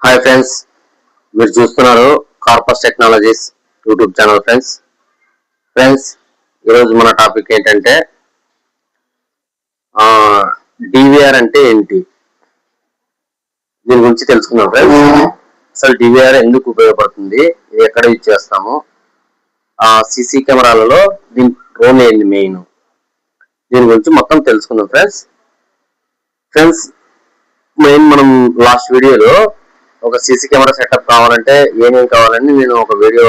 Hi friends, మీరు చూస్తున్నారు corpus technologies YouTube channel. Friends ఈరోజు మన టాపిక్ ఏంటంటే డివిఆర్ అంటే ఏంటి, దీని గురించి తెలుసుకుందాం. ఫ్రెండ్స్, అసలు డివిఆర్ ఎందుకు ఉపయోగపడుతుంది, ఇది ఎక్కడ యూజ్ చేస్తాము, సీసీ కెమెరాలలో దీని రోల్ ఏంది మెయిన్, దీని గురించి మొత్తం తెలుసుకుందాం. ఫ్రెండ్స్ మెయిన్ మనం లాస్ట్ వీడియోలో ఒక సీసీ కెమెరా సెటప్ కావాలంటే ఏమేమి కావాలని నేను ఒక వీడియో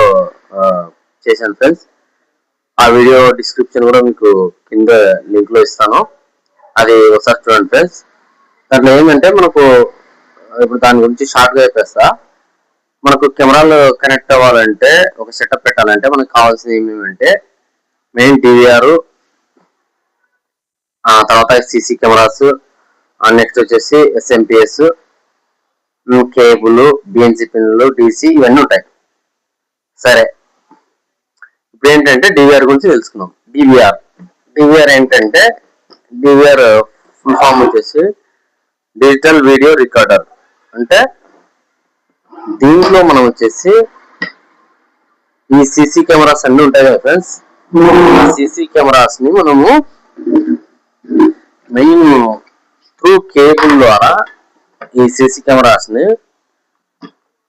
చేశాను. ఫ్రెండ్స్, ఆ వీడియో డిస్క్రిప్షన్ కూడా మీకు కింద లింక్ లో ఇస్తాను, అది ఒకసారి చూడండి. ఫ్రెండ్స్, దాంట్లో ఏంటంటే మనకు ఇప్పుడు దాని గురించి షార్ట్ గా చెప్పేస్తా. మనకు కెమెరాలు కనెక్ట్ అవ్వాలంటే ఒక సెటప్ పెట్టాలంటే మనకు కావాల్సింది ఏమేమంటే మెయిన్ డివిఆర్, తర్వాత సీసీ కెమెరాస్, నెక్స్ట్ వచ్చేసి ఎస్ఎంపిఎస్, కేబుల్, బిఎన్సి పిన్లు, డిసి, ఇవన్నీ ఉంటాయి. సరే, ఇప్పుడు ఏంటంటే డివిఆర్ గురించి తెలుసుకుందాం. డివిఆర్ ఏంటంటే డివిఆర్ ఫుల్ ఫామ్ వచ్చేసి డిజిటల్ వీడియో రికార్డర్. అంటే దీంట్లో మనం వచ్చేసి ఈ సీసీ కెమెరాస్ అన్ని ఉంటాయి కదా ఫ్రెండ్స్, సీసీ కెమెరాస్ ని మనము మెయిన్ త్రూ కేబుల్ ద్వారా ఈ సీసీ కెమెరాస్ ని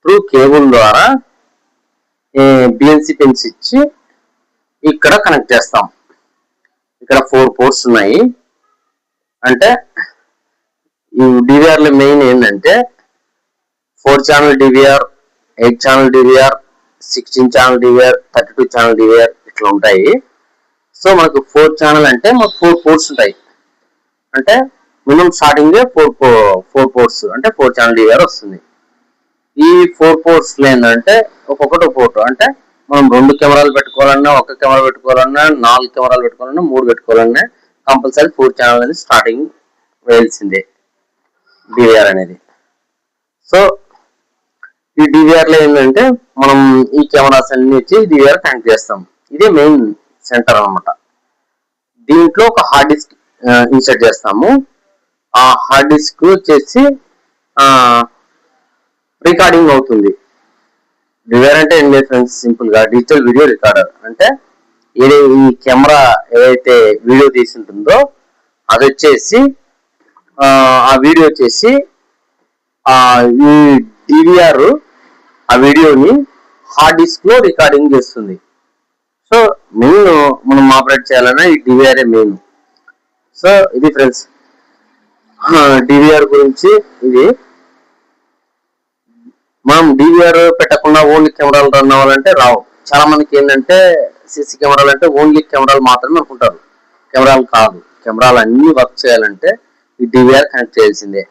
త్రూ కేబుల్ ద్వారా బిఎన్సి పిన్స్ ఇచ్చి ఇక్కడ కనెక్ట్ చేస్తాం. ఇక్కడ 4 పోర్ట్స్ ఉన్నాయి. అంటే ఈ డివిఆర్ లో మెయిన్ ఏంటంటే 4 channel DVR, 8 channel DVR, 16 channel DVR, 32 channel DVR ఇట్లా ఉంటాయి. సో మనకు 4 ఛానల్ అంటే మనకు 4 పోర్ట్స్ ఉంటాయి. అంటే మినిమం స్టార్టింగ్ 4 పోర్ట్స్ అంటే 4 ఛానల్ డివిఆర్ వస్తుంది. ఈ 4 పోర్ట్స్ ఏంటంటే ఒక్కొక్కటి ఒక పోర్ట్. అంటే మనం 2 కెమెరాలు పెట్టుకోవాలన్నా, 1 కెమెరా పెట్టుకోవాలన్నా, 4 కెమెరాలు పెట్టుకోవాలన్నా, 3 పెట్టుకోవాలన్నా కంపల్సరీ 4 ఛానల్ అనేది స్టార్టింగ్ వేయాల్సిందే డివిఆర్ అనేది. సో ఈ డివిఆర్ లో ఏంటంటే మనం ఈ కెమెరాస్ అన్ని వచ్చి డివిఆర్ కనెక్ట్ చేస్తాం. ఇదే మెయిన్ సెంటర్ అన్నమాట. దీంట్లో ఒక హార్డ్ డిస్క్ ఇన్సర్ట్ చేస్తాము. ఆ హార్డ్ డిస్క్ వచ్చేసి రికార్డింగ్ అవుతుంది. డివిఆర్ అంటే ఏం లేదు ఫ్రెండ్స్, సింపుల్ గా డిజిటల్ వీడియో రికార్డర్. అంటే ఈ కెమెరా ఏదైతే వీడియో తీసి ఉంటుందో అది వచ్చేసి ఆ వీడియో వచ్చేసి ఈ డివిఆర్ ఆ వీడియోని హార్డ్ డిస్క్ లో రికార్డింగ్ చేస్తుంది. సో మెయిన్ మనం ఆపరేట్ చేయాలన్నా ఈ డివిఆర్ మెయిన్. సో ఇది ఫ్రెండ్స్ డివిఆర్ గురించి. ఇది మనం డివిఆర్ పెట్టకుండా ఓన్లీ కెమెరాలు రన్ అవ్వాలంటే రావు. చాలా మందికి ఏంటంటే సీసీ కెమెరాలు అంటే ఓన్లీ కెమెరాలు మాత్రమే అనుకుంటారు. కెమెరాలు కాదు, కెమెరాలు అన్ని వర్క్ చేయాలంటే ఈ డివిఆర్ కనెక్ట్ చేయాల్సిందే.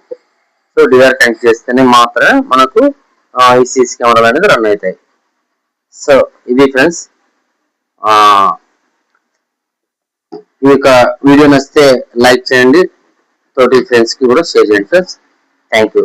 సో డివిఆర్ కనెక్ట్ చేస్తేనే మాత్రమే మనకు ఈ సీసీ కెమెరాలు అనేది రన్ అవుతాయి. సో ఇది ఫ్రెండ్స్, ఈ యొక్క వీడియో నచ్చితే లైక్ చేయండి, తోటి ఫ్రెండ్స్ కి కూడా షేర్ చేయండి ఫ్రెండ్స్. Thank you.